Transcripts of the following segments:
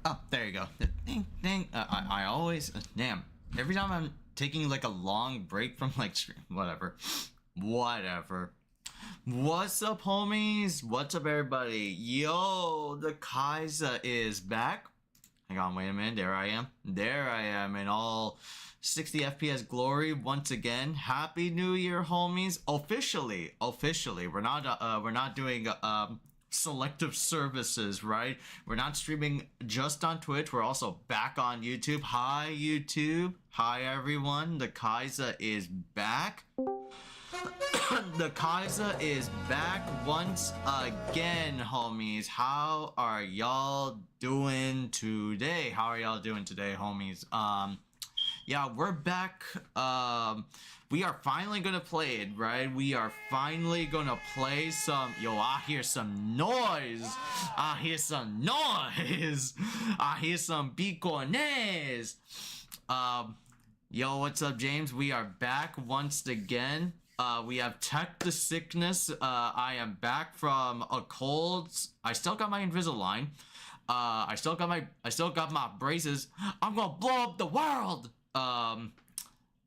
Oh, there you go. Ding, ding. I always, damn. Every time I'm taking like a long break from like stream, whatever. What's up, homies? What's up, everybody? Yo, the Khaiza is back. Hang on, wait a minute. There I am in all 60 FPS glory once again. Happy New Year, homies. Officially. We're not doing selective services, right? We're not streaming just on Twitch. We're also back on YouTube. Hi, YouTube. Hi, everyone. The Khaiza is back. The Khaiza is back once again, homies. How are y'all doing today? Homies? Yeah, we're back. We are finally gonna play it, right? We are finally gonna play some. Yo, I hear some noise. I hear some bicones. Yo, what's up, James? We are back once again. We have Tech the Sickness. I am back from a cold. I still got my Invisalign. I still got my braces. I'm gonna blow up the world.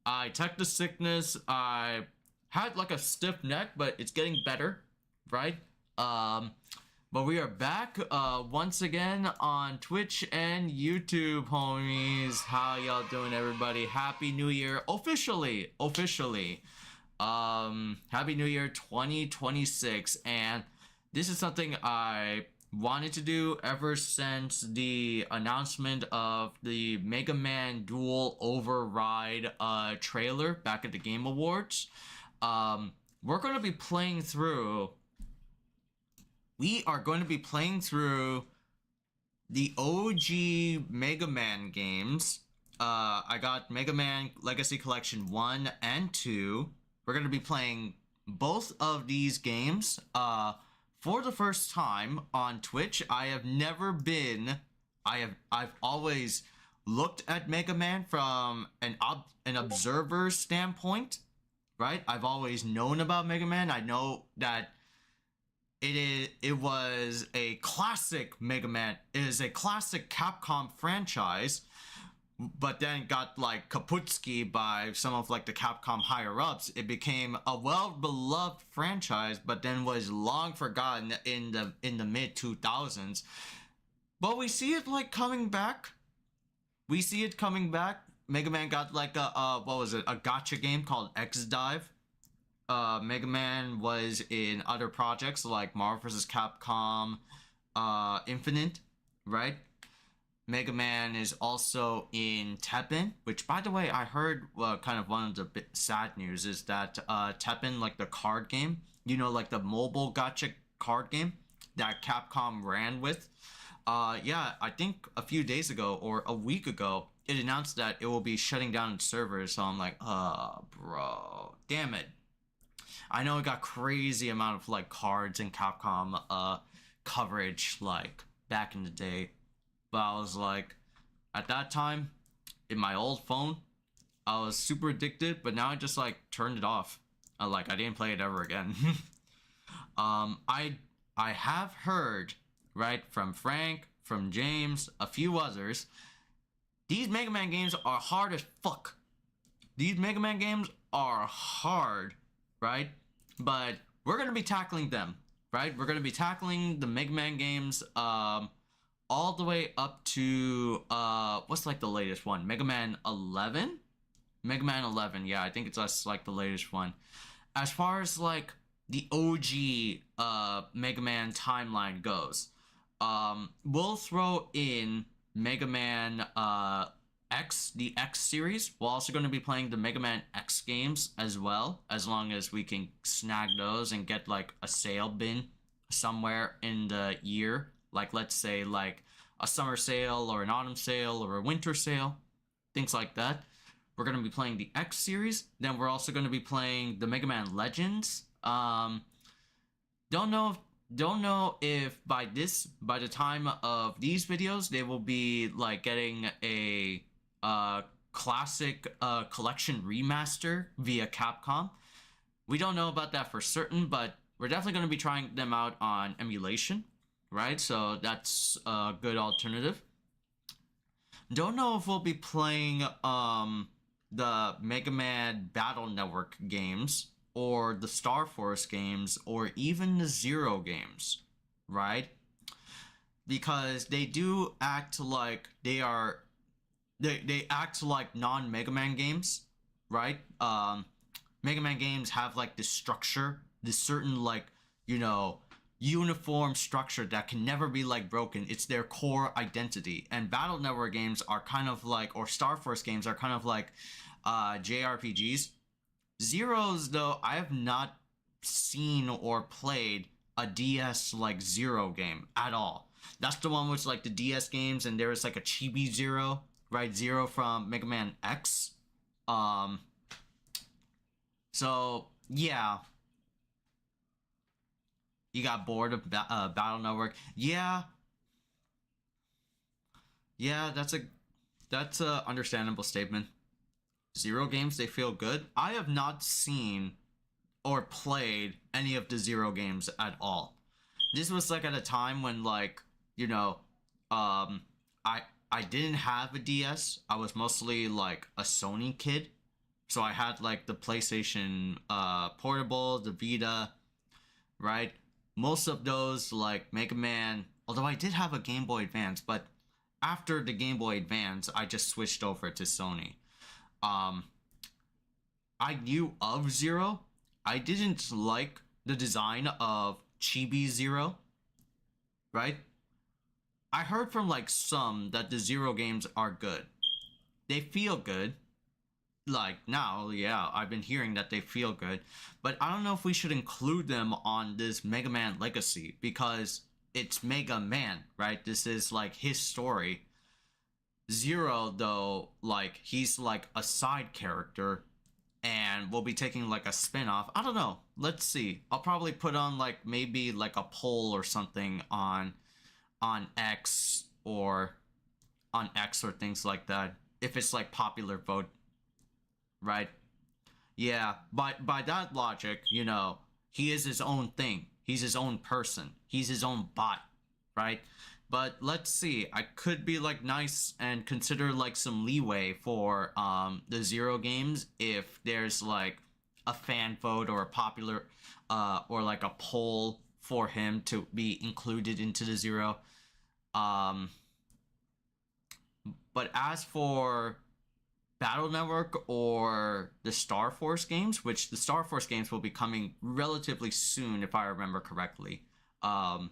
I Tech the Sickness. I had like a stiff neck, but it's getting better, right? But we are back once again on Twitch and YouTube, homies. How y'all doing, everybody? Happy New Year, officially. Happy New Year 2026, and this is something I wanted to do ever since the announcement of the Megaman Dual Override trailer back at the Game Awards. We're going to be playing through the OG Megaman games. I got Megaman Legacy Collection 1 and 2. We're going to be playing both of these games for the first time on Twitch. I've always looked at Megaman from an observer standpoint, right? I've always known about Megaman. I know that it was a classic Megaman. It is a classic Capcom franchise, but then got like kaputski by some of like the Capcom higher ups. It became a well-beloved franchise, but then was long forgotten in the mid 2000s. But we see it like coming back. Megaman got like a gotcha game called X Dive. Megaman was in other projects like Marvel vs. Capcom Infinite, right? Megaman is also in Teppen, which, by the way, I heard kind of one of the sad news is that Teppen, like the card game, you know, like the mobile gacha card game that Capcom ran with. Yeah, I think a few days ago or a week ago, it announced that it will be shutting down its servers. So I'm like, bro, damn it. I know it got crazy amount of like cards and Capcom coverage like back in the day. But I was like, at that time, in my old phone, I was super addicted, but now I just like turned it off. I didn't play it ever again. I have heard, right, from Frank, from James, a few others, these Mega Man games are hard as fuck. These Mega Man games are hard, right? But we're gonna be tackling them, right? We're gonna be tackling the Mega Man games, all the way up to what's like the latest one? Megaman 11? Megaman 11, yeah, I think it's like the latest one. As far as like the OG Megaman timeline goes, we'll throw in Megaman X, the X series. We're also going to be playing the Megaman X games as well, as long as we can snag those and get like a sale bin somewhere in the year. Like, let's say, like, a summer sale, or an autumn sale, or a winter sale. Things like that. We're going to be playing the X series. Then we're also going to be playing the Megaman Legends. Don't know if by the time of these videos, they will be, like, getting a classic collection remaster via Capcom. We don't know about that for certain, but we're definitely going to be trying them out on emulation. Right, so that's a good alternative. Don't know if we'll be playing the Mega Man Battle Network games or the Star Force games or even the Zero games, right? Because they do act like they act like non-Mega Man games, right? Mega Man games have like this structure, this certain like, you know, uniform structure that can never be like broken. It's their core identity. And Battle Network games are kind of like, or Star Force games are kind of like JRPGs. Zeros though, I have not seen or played a DS like Zero game at all. That's the one with like the DS games, and there is like a Chibi Zero, right? Zero from Mega Man X. Um, so yeah, you got bored of Battle Network. Yeah, yeah, that's a understandable statement. Zero games, they feel good. I have not seen or played any of the Zero games at all. This was like at a time when like, you know, um I didn't have a DS. I was mostly like a Sony kid. So I had like the PlayStation portable, the Vita, right? Most of those like Mega Man, although I did have a Game Boy Advance, but after the Game Boy Advance, I just switched over to Sony. Um I knew of Zero. I didn't like the design of Chibi Zero, right? I heard from like some that the Zero games are good. They feel good. Like now, yeah, I've been hearing that they feel good, but I don't know if we should include them on this Mega Man Legacy because it's Mega Man, right? This is like his story. Zero, though, like he's like a side character, and we'll be taking like a spin-off. I don't know. Let's see. I'll probably put on like maybe like a poll or something on X or things like that. If it's like popular vote, right? Yeah, by that logic, you know, he is his own thing. He's his own person. He's his own bot, right? But let's see. I could be like nice and consider like some leeway for the Zero games if there's like a fan vote or a popular or like a poll for him to be included into the Zero. Um but as for Battle Network or the Star Force games, which the Star Force games will be coming relatively soon, if I remember correctly. Um,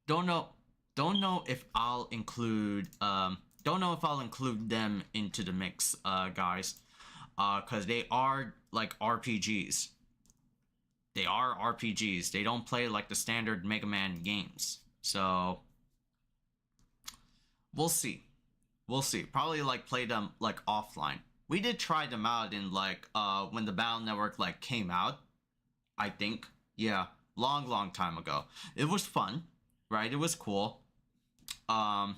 don't know, don't know if I'll include, don't know if I'll include them into the mix, guys, because they are like RPGs. They are RPGs. They don't play like the standard Mega Man games. So we'll see. We'll see. Probably like play them like offline. We did try them out in like when the Battle Network like came out, I think. Yeah, long time ago. It was fun, right? It was cool. Um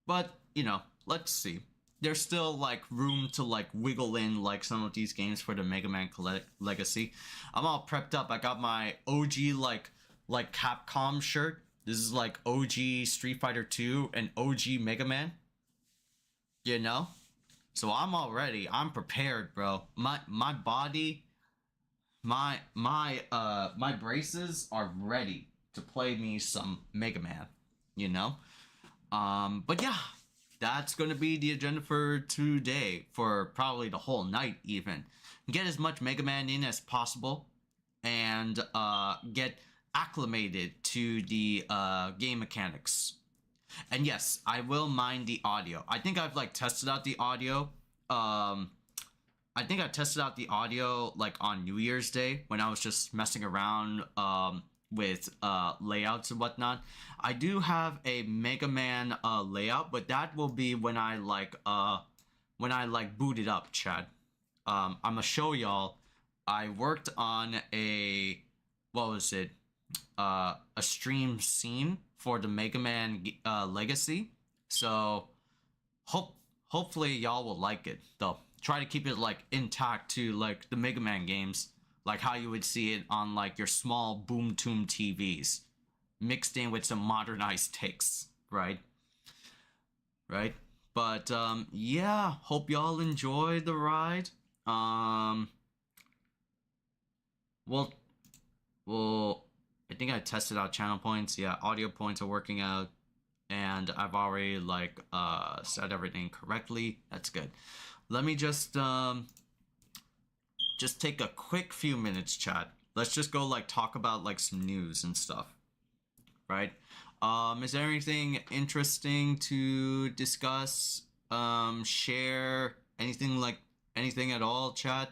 but, you know, let's see. There's still like room to like wiggle in like some of these games for the Mega Man Legacy. I'm all prepped up. I got my OG like Capcom shirt. This is like OG Street Fighter 2 and OG Megaman. You know? So I'm prepared, bro. My body, my braces are ready to play me some Mega Man, you know? But yeah, that's gonna be the agenda for today, for probably the whole night even. Get as much Mega Man in as possible and get acclimated to the game mechanics. And yes, I will mind the audio. I think I've like tested out the audio. I think I tested out the audio like on New Year's Day when I was just messing around with layouts and whatnot. I do have a Mega Man layout, but that will be when I like boot it up, Chad. I'm gonna show y'all. I worked on a, what was it? A stream scene for the Mega Man Legacy. So hopefully y'all will like it though. Try to keep it like intact to like the Mega Man games, like how you would see it on like your small boom tube TVs, mixed in with some modernized takes, right? right? But yeah, hope y'all enjoy the ride. Well, well, I think I tested out channel points. Yeah, audio points are working out, and I've already like set everything correctly. That's good. Let me just take a quick few minutes, chat. Let's just go like talk about like some news and stuff, right? Is there anything interesting to discuss? Share anything at all, chat?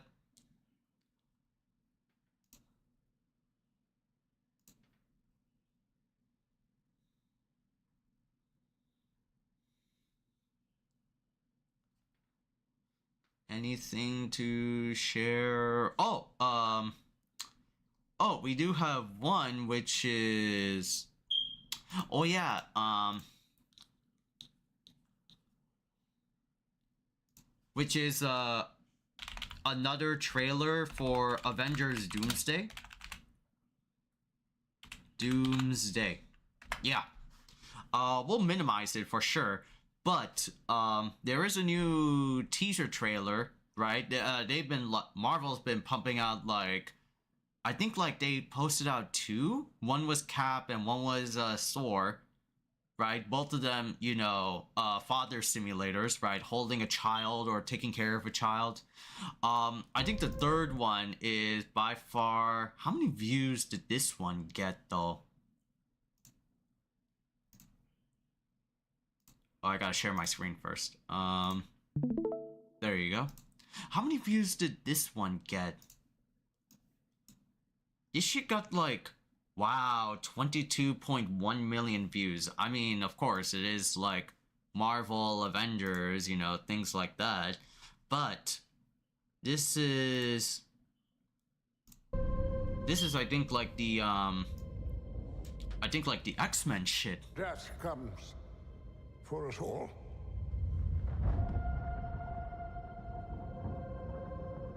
Anything to share? Oh, we do have one, which is, oh yeah, which is another trailer for Avengers Doomsday. Yeah. We'll minimize it for sure, but there is a new teaser trailer, right? Marvel's been pumping out like, I think like they posted out two. One was Cap and one was Thor, right? Both of them, you know, father simulators, right? Holding a child or taking care of a child. I think the third one is by far. How many views did this one get though? Oh, I gotta share my screen first. There you go. How many views did this one get? This shit got like, wow, 22.1 million views. I mean, of course, it is like Marvel, Avengers, you know, things like that. But this is, I think, like the X-Men shit. Death comes for us all.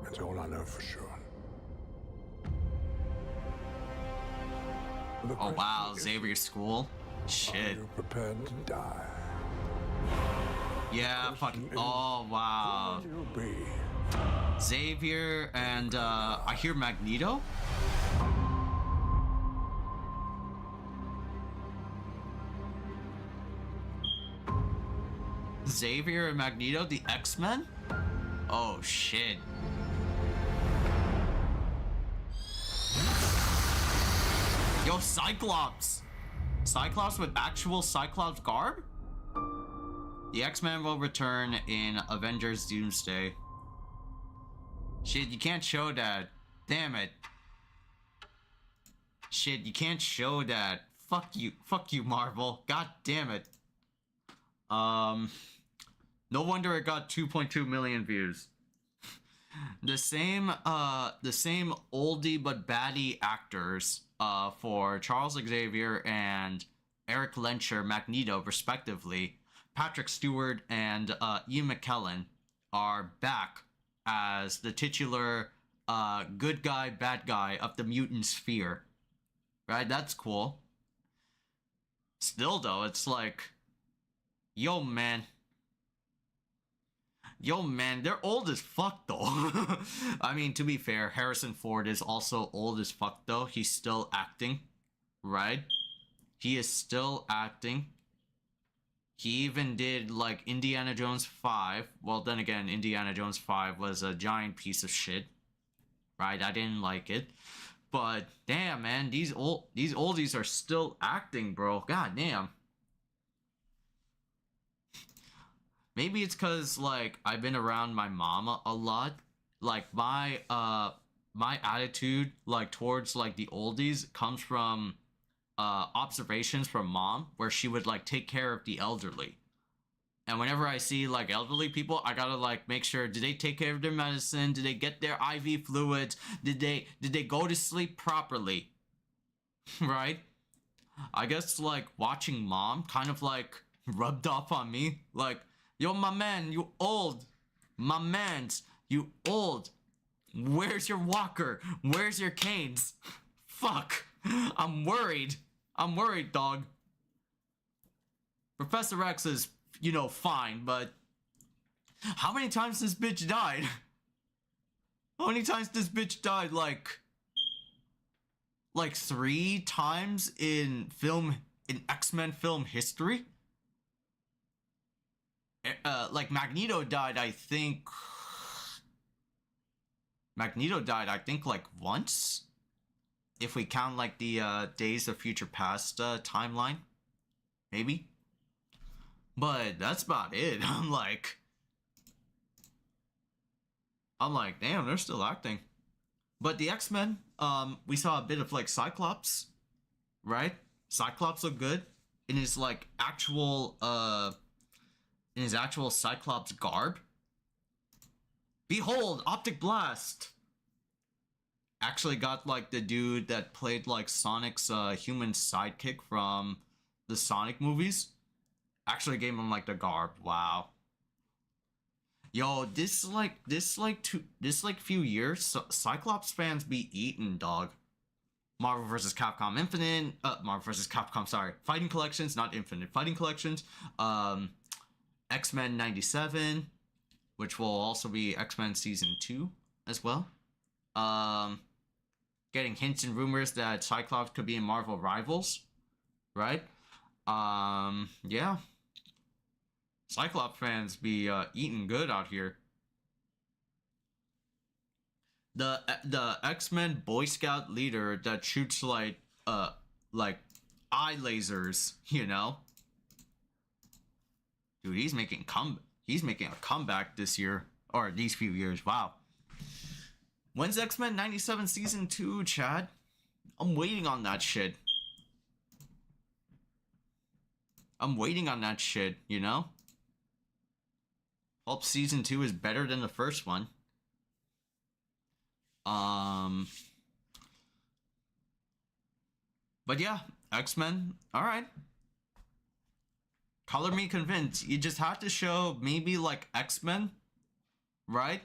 That's all I know for sure. Oh wow, Xavier School? Shit. Are you prepared to die? Yeah, fucking. Oh wow. Who will you be? Xavier and I hear Magneto? Xavier and Magneto, the X-Men? Oh shit. Yo, Cyclops! Cyclops with actual Cyclops garb? The X-Men will return in Avengers Doomsday. Shit, you can't show that. Damn it. Shit, you can't show that. Fuck you, Marvel. God damn it. No wonder it got 2.2 million views. The same oldie but baddie actors for Charles Xavier and Eric Lencher Magneto, respectively, Patrick Stewart and Ian McKellen are back as the titular good guy, bad guy of the mutant sphere. Right? That's cool. Still, though, it's like, yo, man, they're old as fuck, though. I mean, to be fair, Harrison Ford is also old as fuck, though. He's still acting, right? He is still acting. He even did, like, Indiana Jones 5. Well, then again, Indiana Jones 5 was a giant piece of shit, right? I didn't like it. But, damn, man, these oldies are still acting, bro. God damn. Maybe it's because, like, I've been around my mama a lot. Like, my attitude, like, towards, like, the oldies comes from, observations from mom, where she would, like, take care of the elderly. And whenever I see, like, elderly people, I gotta, like, make sure, did they take care of their medicine? Did they get their IV fluids? Did they go to sleep properly? Right? I guess, like, watching mom kind of, like, rubbed off on me. Like, yo, my man, you old. My mans, you old. Where's your walker? Where's your canes? Fuck. I'm worried. I'm worried, dog. Professor X is you know, fine, but how many times this bitch died? How many times this bitch died? Like 3 times in X-Men film history? Like Magneto died, I think like once, if we count like the Days of Future Past timeline, maybe. But that's about it. I'm like, damn, they're still acting. But the X-Men, we saw a bit of like Cyclops, right? Cyclops looked good in his like actual Cyclops garb. Behold, Optic Blast! Actually got like the dude that played like Sonic's human sidekick from the Sonic movies. Actually gave him like the garb. Wow. Yo, this few years, Cyclops fans be eating, dog. Marvel vs. Capcom Infinite, Marvel vs. Capcom, sorry, Fighting Collections, not Infinite, Fighting Collections, X-Men 97, which will also be X-Men Season 2 as well. Getting hints and rumors that Cyclops could be in Marvel Rivals, right? Yeah. Cyclops fans be eating good out here. The X-Men Boy Scout leader that shoots like eye lasers, you know? Dude, he's making a comeback this year, or these few years. Wow. When's X-Men 97 Season 2, Chad? I'm waiting on that shit. You know? Hope Season 2 is better than the first one. But yeah, X-Men, alright. Color me convinced. You just have to show maybe like X-Men, right?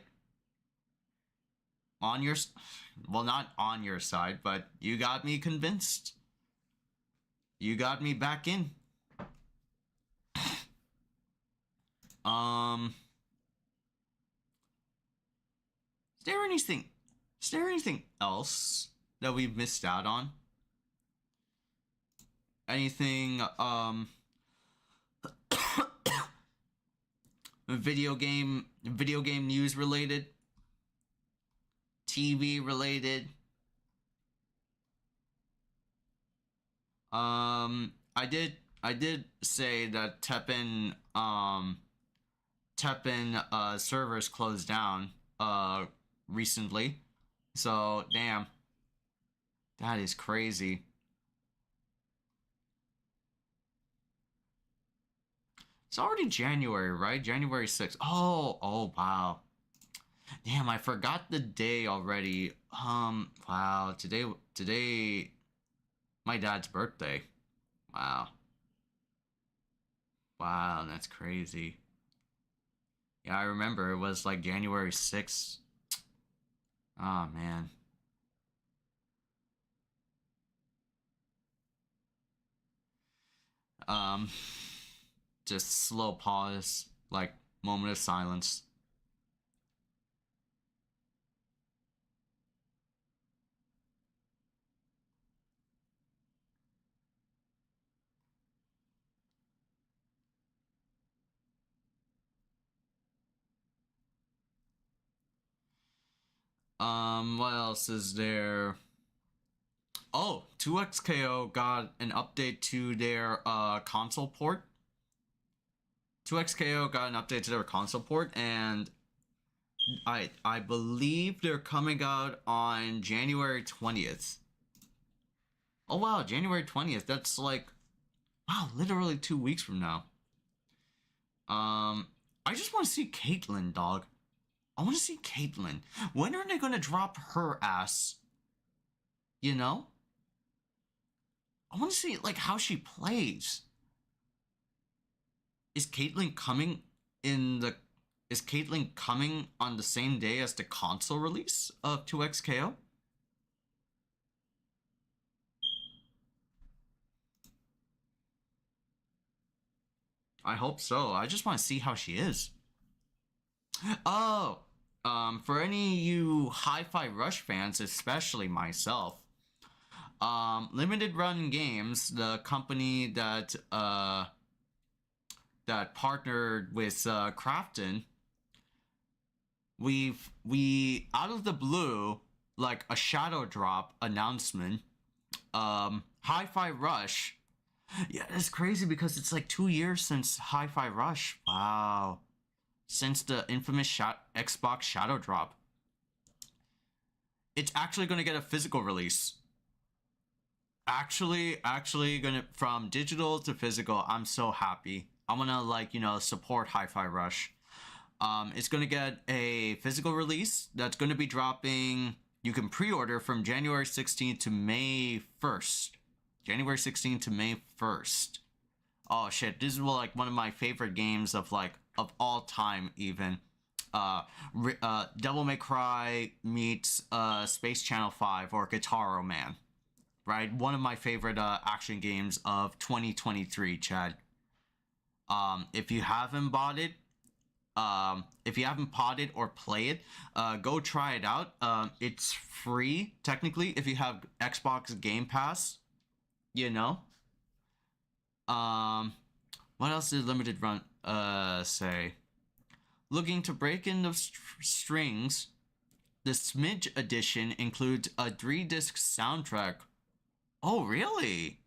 On your, well, not on your side, but you got me convinced. You got me back in. Is there anything else that we've missed out on? Anything, video game news related? TV related? I did say that Teppen servers closed down recently. So damn. That is crazy. It's already January, right? January 6th. Oh wow. Damn, I forgot the day already. Wow, today my dad's birthday. Wow. Wow, that's crazy. Yeah, I remember it was like January 6th. Oh, man. Just slow pause, like moment of silence. What else is there? Oh, 2XKO got an update to their console port. 2XKO got an update to their console port, and I believe they're coming out on January 20th. Oh wow, January 20th. That's like, wow, literally 2 weeks from now. I just want to see Caitlyn, dog. I want to see Caitlyn. When are they gonna drop her ass? You know? I want to see like how she plays. Is Caitlyn coming on the same day as the console release of 2XKO? I hope so. I just want to see how she is. Oh, for any of you Hi-Fi Rush fans, especially myself, Limited Run Games, the company that that partnered with Crafton, we out of the blue, like a shadow drop announcement, Hi-Fi Rush. Yeah, it's crazy because it's like 2 years since Hi-Fi Rush. Wow. Since the infamous Xbox Shadow Drop. It's actually going to get a physical release. Actually gonna, from digital to physical, I'm so happy. I'm gonna, like, you know, support Hi-Fi Rush. It's gonna get a physical release that's gonna be dropping. You can pre-order from January 16th to May 1st. January 16th to May 1st. Oh shit, this is like one of my favorite games of all time even. Devil May Cry meets Space Channel 5 or Guitar Man. Right? One of my favorite action games of 2023, Chad. If you haven't bought it, if you haven't bought it or play it, go try it out. It's free, technically, if you have Xbox Game Pass, you know. What else did Limited Run say? Looking to break in the strings, the Smidge edition includes a 3-disc soundtrack. Oh, really?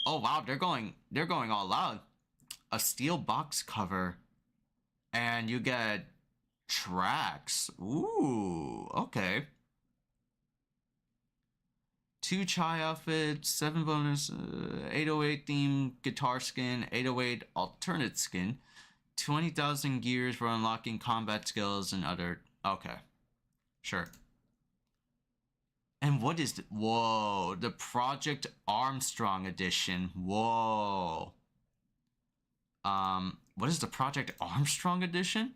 Oh, wow, they're going all out. A steel box cover. And you get tracks. Ooh, okay. 2 chai outfits, 7 bonus, 808 themed guitar skin, 808 alternate skin, 20,000 gears for unlocking combat skills and other. Okay, sure. And what is the, whoa, the Project Armstrong edition. Whoa. What is the Project Armstrong edition?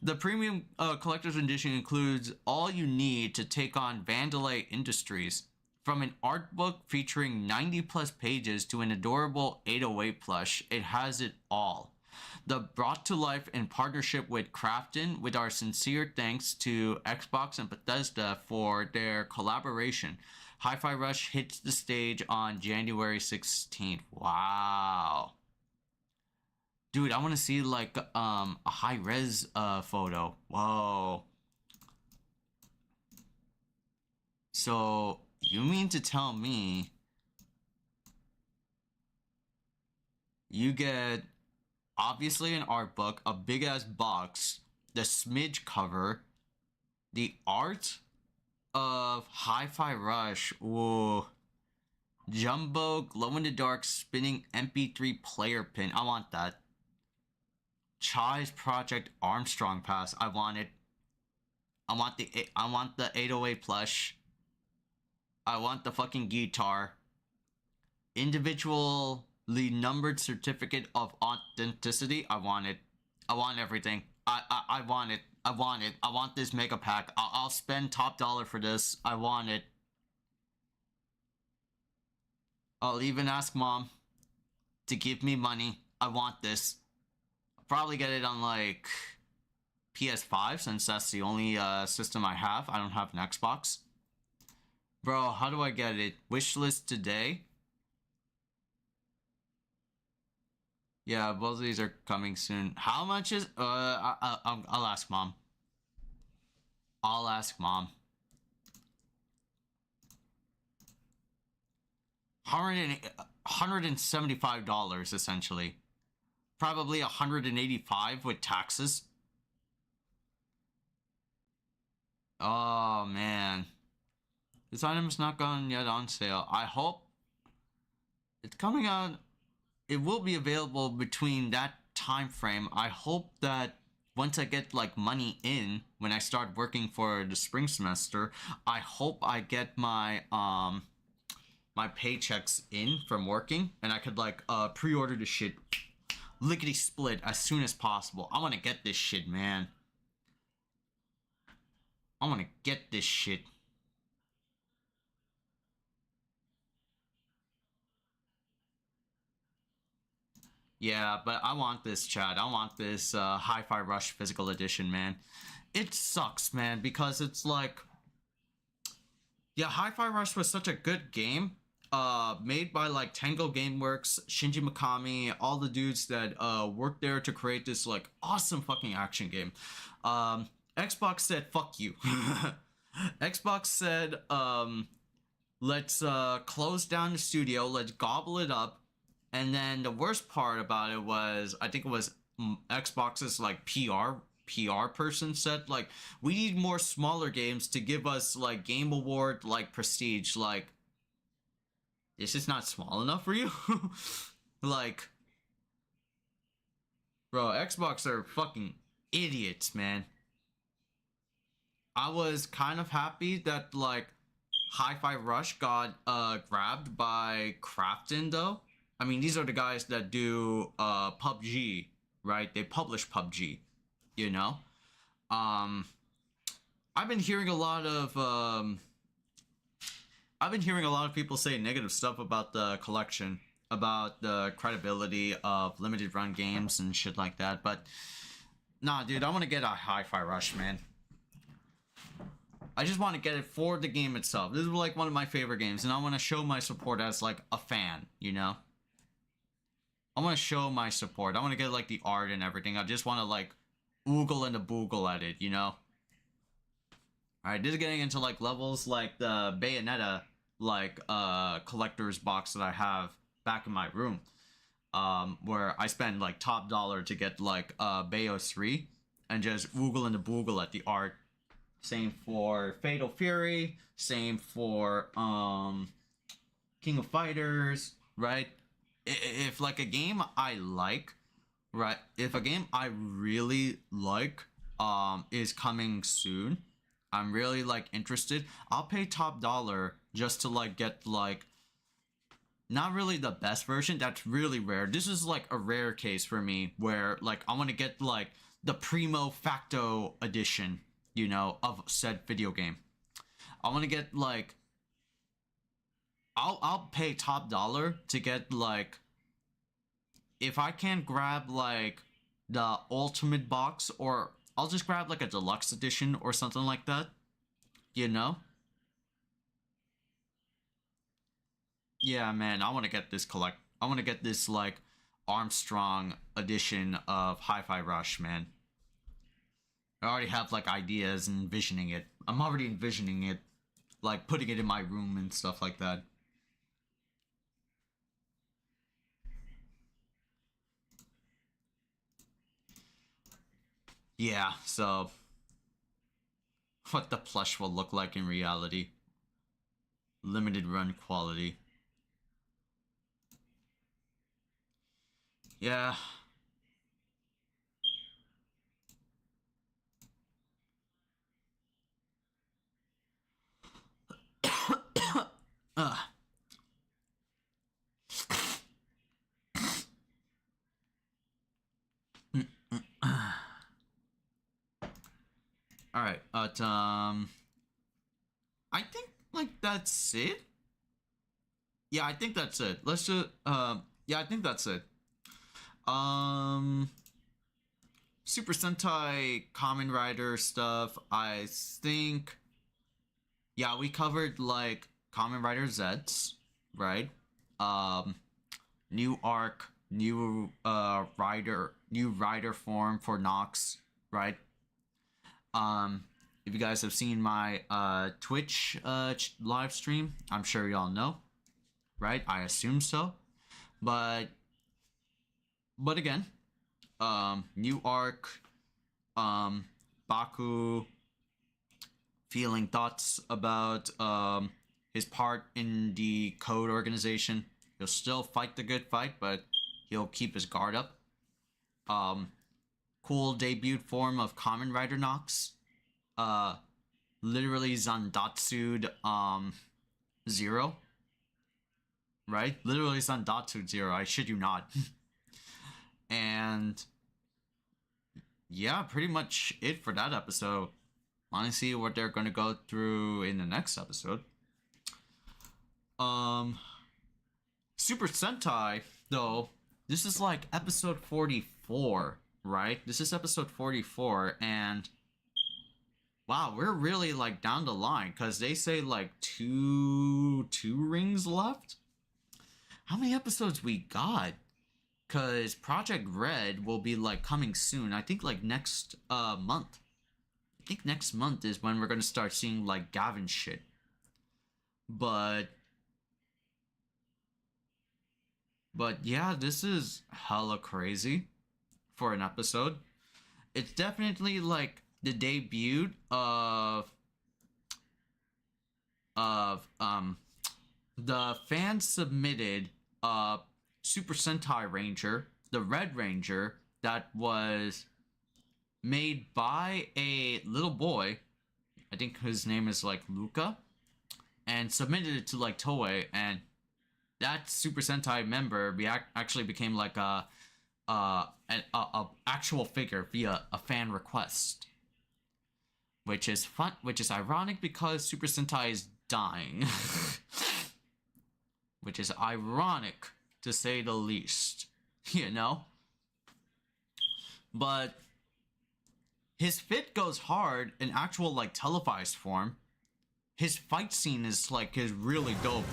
The premium collector's edition includes all you need to take on Vandalay Industries. From an art book featuring 90 plus pages to an adorable 808 plush, it has it all. The brought to life in partnership with Crafton, with our sincere thanks to Xbox and Bethesda for their collaboration. Hi-Fi Rush hits the stage on January 16th. Wow. Dude, I want to see like a high-res photo. Whoa. So, you mean to tell me you get obviously an art book, a big ass box, the Smidge cover, the art of Hi-Fi Rush, ooh, jumbo glow in the dark spinning MP3 player pin. I want that. Chai's Project Armstrong pass. I want it. I want the 808 plush. I want the fucking guitar. Individually numbered certificate of authenticity. I want it. I want everything. I want it. I want it. I want this mega pack. I'll spend top dollar for this. I want it. I'll even ask mom to give me money. I want this. I'll probably get it on like PS5 since that's the only system I have. I don't have an Xbox. Bro, how do I get it? Wishlist today? Yeah, both of these are coming soon. How much is... I'll ask mom. I'll ask mom. $175 essentially. Probably $185 with taxes. Oh, man. This item's not gone yet on sale. I hope it's coming out. It will be available between that time frame. I hope that once I get like money in when I start working for the spring semester, I hope I get my my paychecks in from working and I could like pre-order the shit lickety split as soon as possible. I want to get this shit, man. I want to get this shit. Yeah, but I want this, Chad. I want this Hi-Fi Rush physical edition, man. It sucks, man, because it's like, yeah, Hi-Fi Rush was such a good game. Made by like Tango Gameworks, Shinji Mikami, all the dudes that worked there to create this like awesome fucking action game. Xbox said fuck you. Xbox said let's close down the studio, let's gobble it up. And then the worst part about it was, I think it was Xbox's like PR person said like, we need more smaller games to give us like Game Award like prestige. Like, it's just not small enough for you. Like, bro, Xbox are fucking idiots, man. I was kind of happy that like Hi-Fi Rush got grabbed by Krafton though. I mean, these are the guys that do PUBG, right? They publish PUBG, you know? I've been hearing a lot of people say negative stuff about the collection, about the credibility of limited run games and shit like that, but nah, dude, I want to get a Hi-Fi Rush, man. I just want to get it for the game itself. This is like one of my favorite games, and I want to show my support as like a fan, you know? I want to show my support. I want to get like the art and everything. I just want to like oogle and a boogle at it, you know? Alright, this is getting into like levels like the Bayonetta like collector's box that I have back in my room. Where I spend like top dollar to get like Bayo 3 and just oogle and a boogle at the art. Same for Fatal Fury, same for King of Fighters, right? If like a game I like, right? If a game I really like is coming soon, I'm really like interested, I'll pay top dollar just to like get like not really the best version. That's really rare. This is like a rare case for me where like I want to get like the primo facto edition, you know, of said video game. I want to get like I'll pay top dollar to get like, if I can't grab like the ultimate box, or I'll just grab like a deluxe edition or something like that, you know? Yeah, man, I want to get this I want to get this like Armstrong edition of Hi-Fi Rush, man. I already have like ideas and envisioning it. I'm already envisioning it, like putting it in my room and stuff like that. Yeah, so what the plush will look like in reality. Limited run quality. Yeah. All right, but I think like that's it. Yeah, I think that's it. Let's just yeah, I think that's it. Super Sentai Kamen Rider stuff. I think, yeah, we covered like Kamen Rider Zets, right? New arc, new rider form for Nox, right? If you guys have seen my Twitch live stream, I'm sure y'all know, right? I assume so, but again, new arc, Baku feeling thoughts about his part in the code organization. He'll still fight the good fight, but he'll keep his guard up. Cool debut form of Kamen Rider Nox. Literally Zandatsu'd 0. Right? Literally Zandatsu'd 0, I shit you not. And yeah, pretty much it for that episode. Want to see what they're gonna go through in the next episode. Super Sentai, though, this is like episode 44, right? This is episode 44, and wow, we're really like down the line because they say like two rings left. How many episodes we got? Because Project Red will be like coming soon. I think like next month. I think next month is when we're gonna start seeing like Gavin shit. But yeah, this is hella crazy for an episode. It's definitely like the debut of the fans submitted Super Sentai Ranger, the Red Ranger, that was made by a little boy. I think his name is like Luca, and submitted it to like Toei, and that Super Sentai member actually became like a actual figure via a fan request, which is fun, which is ironic because Super Sentai is dying, which is ironic to say the least, you know. But his fit goes hard in actual like televised form. His fight scene is really dope.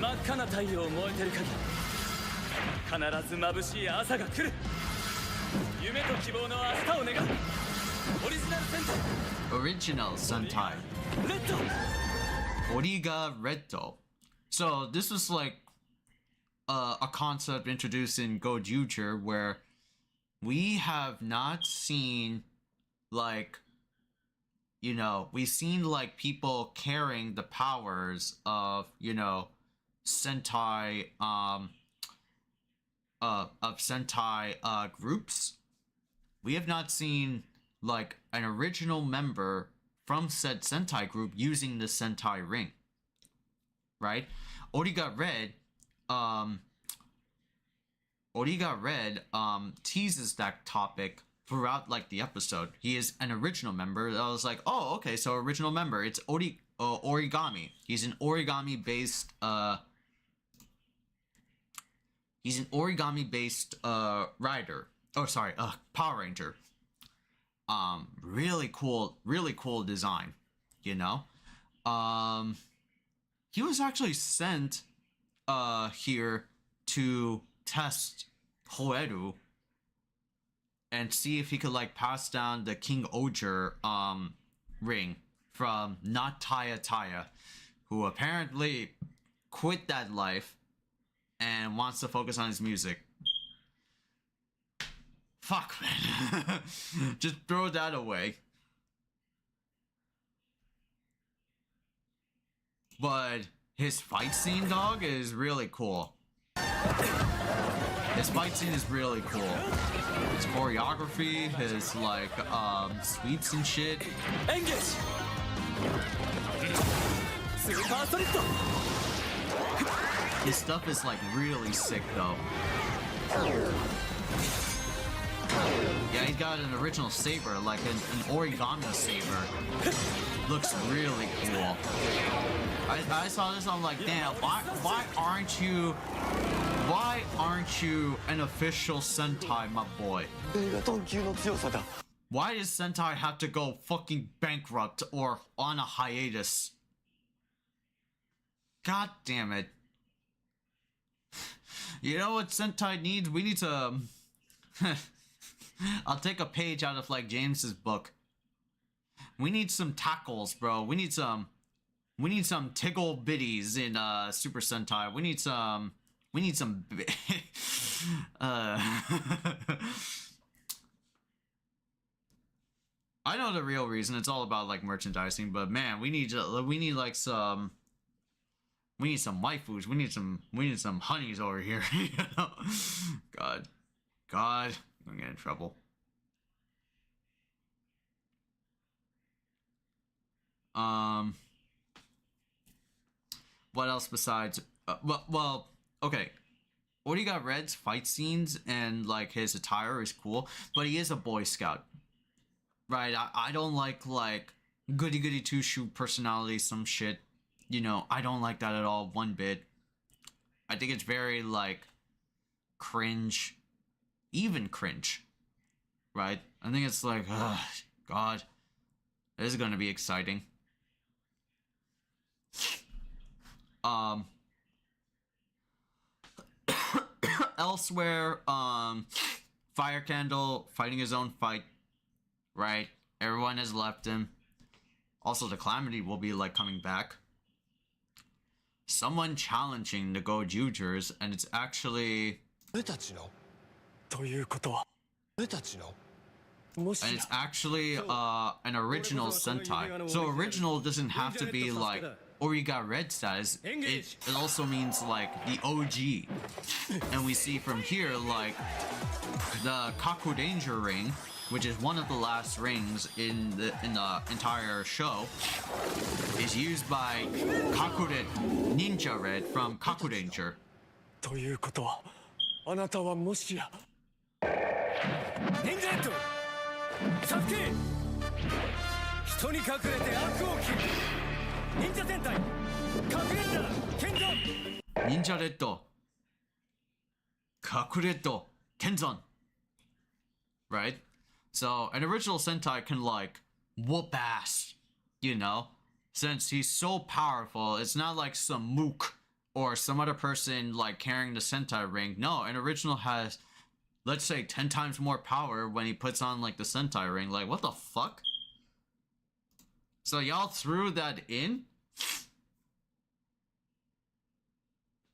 真っ赤な太陽燃えてる限り必ず眩しい朝が来る夢と希望の明日を願うオリジナル戦隊 Original Sentai Origa Reddo. So this is like a concept introduced in Gojuger where we have not seen like, you know, we've seen like people carrying the powers of, you know, Sentai Sentai groups. We have not seen like an original member from said Sentai group using the Sentai ring, right? Origa Red teases that topic throughout like the episode. He is an original member. I was like, oh, okay, so original member. It's origami. He's an origami based rider. Oh, sorry, Power Ranger. Really cool design, you know. He was actually sent here to test Hoeru and see if he could like pass down the King Oger ring from not Taya, who apparently quit that life and wants to focus on his music. Fuck, man. Just throw that away. But his fight scene, dog, is really cool. His fight scene is really cool. His choreography, his like sweeps and shit. Engage! Super Solid! His stuff is like really sick though. Yeah, he got an original saber, like an origami saber. Looks really cool. I saw this, I'm like, damn, why aren't you an official Sentai, my boy? Why does Sentai have to go fucking bankrupt or on a hiatus? God damn it. You know what Sentai needs? We need to... I'll take a page out of like James's book. We need some tackles, bro. We need some tickle bitties in Super Sentai. We need some I know the real reason. It's all about like merchandising, but man, we need some waifus. We need some honeys over here. You know? God, I'm gonna get in trouble. What else besides? Well, okay. Origa Red's fight scenes and like his attire is cool, but he is a Boy Scout, right? I don't like goody goody two shoe personality, some shit. you know, I don't like that at all, one bit. I think it's very, like, cringe. Even cringe. Right? I think it's like, ugh, God. This is gonna be exciting. Elsewhere, Fire Candle fighting his own fight. Right? Everyone has left him. Also, the Calamity will be, like, coming back. Someone challenging the Go-Jugers, and it's actually... And it's actually, an original Sentai. So original doesn't have to be, like, Origa Red status. It also means, like, the OG. And we see from here, like, the Kaku Danger Ring, which is one of the last rings in the entire show, is used by Kakure Ninja Red from Kaku Danger. ということは、あなたはもしや忍者レッドサスケ人に隠れて悪を切る忍者戦隊隠れんだ剣山忍者レッド隠れと剣山 right? So an original Sentai can like whoop ass, you know, since he's so powerful. It's not like some mook or some other person like carrying the Sentai ring. No, an original has, let's say, 10 times more power when he puts on like the Sentai ring. Like, what the fuck? So y'all threw that in?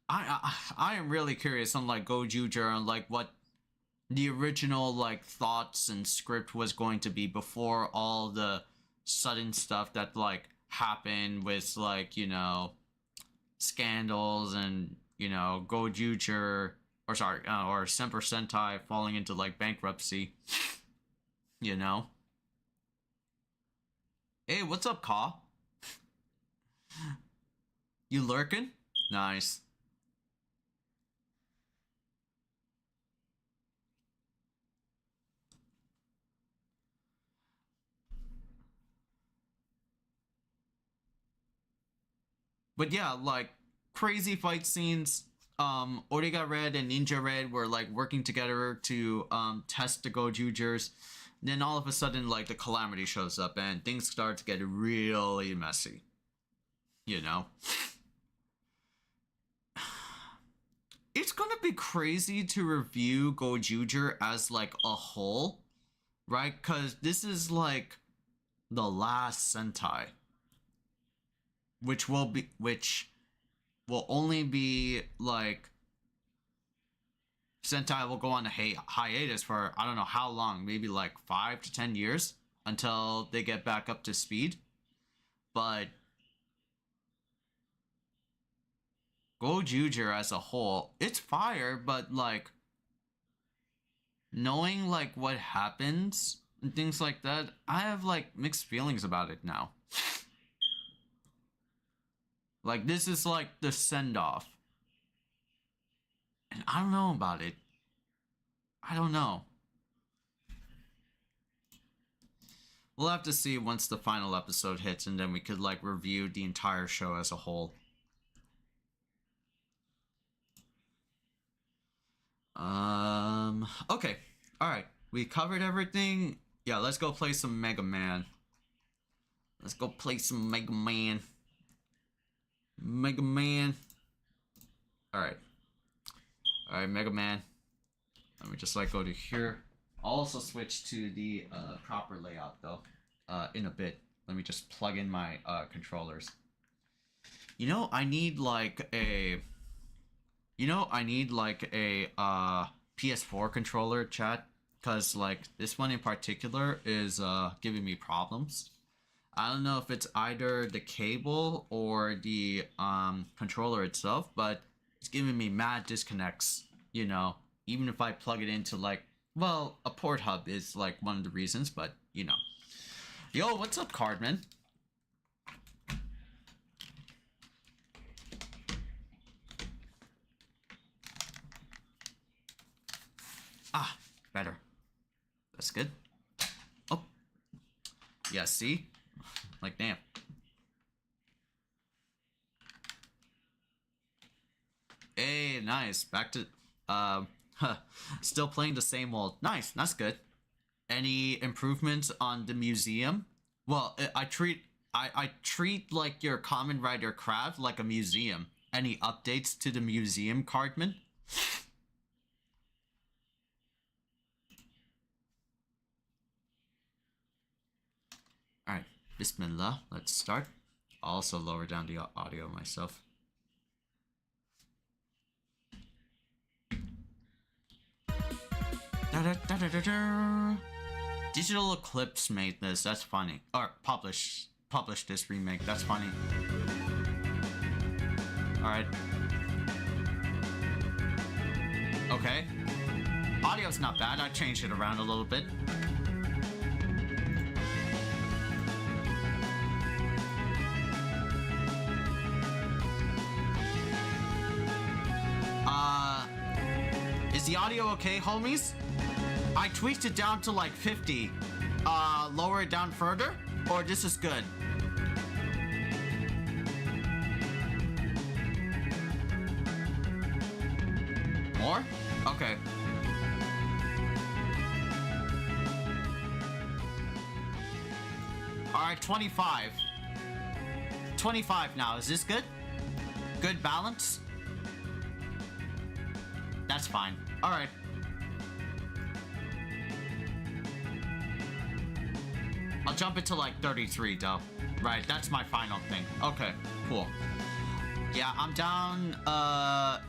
I am really curious on like Go-Juger and like what the original like thoughts and script was going to be before all the sudden stuff that like happened with like, you know, scandals and, you know, Go-Juger or sorry, or Semper Sentai falling into like bankruptcy, you know. Hey, what's up, Ka? You lurking? Nice. But yeah, like crazy fight scenes. Origa Red and Ninja Red were like working together to test the Go-Jugers. Then all of a sudden, like the Calamity shows up and things start to get really messy. You know? It's gonna be crazy to review Go-Juger as like a whole, right? Cause this is like the last Sentai. Which will only be like Sentai will go on a hiatus for I don't know how long, maybe like 5 to 10 years until they get back up to speed. But Go-Juger as a whole, it's fire, but like knowing like what happens and things like that, I have like mixed feelings about it now. Like, this is like the send-off. And I don't know about it. I don't know. We'll have to see once the final episode hits, and then we could, like, review the entire show as a whole. Okay. Alright. We covered everything. Yeah, let's go play some Megaman. Let's go play some Megaman. Megaman. Alright. Alright, Megaman. Let me just like go to here. I'll also switch to the proper layout though. In a bit. Let me just plug in my controllers. You know, I need like a PS4 controller, chat, cause like this one in particular is giving me problems. I don't know if it's either the cable or the controller itself, but it's giving me mad disconnects, you know, even if I plug it into like, well, a port hub is like one of the reasons, but you know. Yo, what's up, Cardman? Ah, better. That's good. Oh. Yeah, see? Like, damn. nice. Back to still playing the same old. Nice, that's good. Any improvements on the museum? Well, I treat like your Common Rider craft like a museum. Any updates to the museum, Cardman? Alright, Bismillah, let's start. I'll also lower down the audio myself. Digital Eclipse made this, that's funny. Or published this remake, that's funny. Alright. Okay. Audio's not bad, I changed it around a little bit. Is the audio okay, homies? I tweaked it down to like 50. Lower it down further? Or this is good? More? Okay. Alright, 25. 25 now. Is this good? Good balance? That's fine. Alright. I'll jump it to like 33 though. Right, that's my final thing. Okay, cool. Yeah, I'm down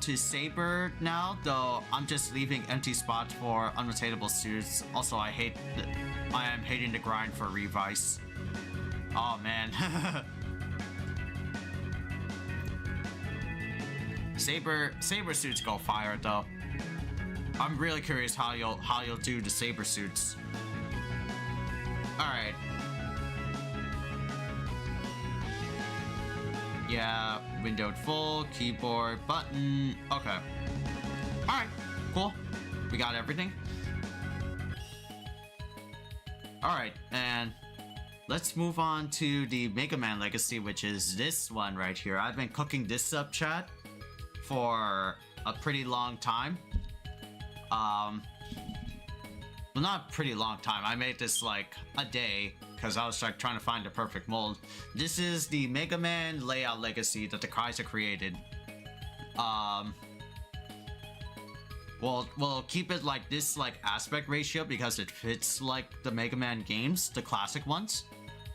to Saber now, though I'm just leaving empty spots for unrotatable suits. Also, I am hating the grind for Revice. Oh man. Saber suits go fire though. I'm really curious how you'll do the Saber suits. Alright. Yeah, windowed full, keyboard, button. Okay. Alright, cool. We got everything. Alright, and let's move on to the Megaman Legacy, which is this one right here. I've been cooking this up, chat, for a pretty long time. Well, not a pretty long time. I made this like a day because I was like trying to find the perfect mold. This is the Megaman layout legacy that the Khaiza created. We'll keep it like this like aspect ratio because it fits like the Mega Man games, the classic ones.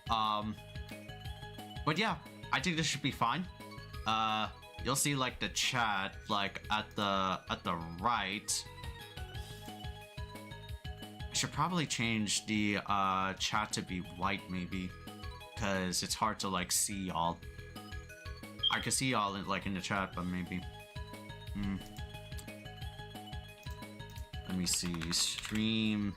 But yeah, I think this should be fine. You'll see like the chat like at the right. I should probably change the chat to be white maybe, because it's hard to like see y'all. I can see y'all like in the chat, but maybe. Let me see. Stream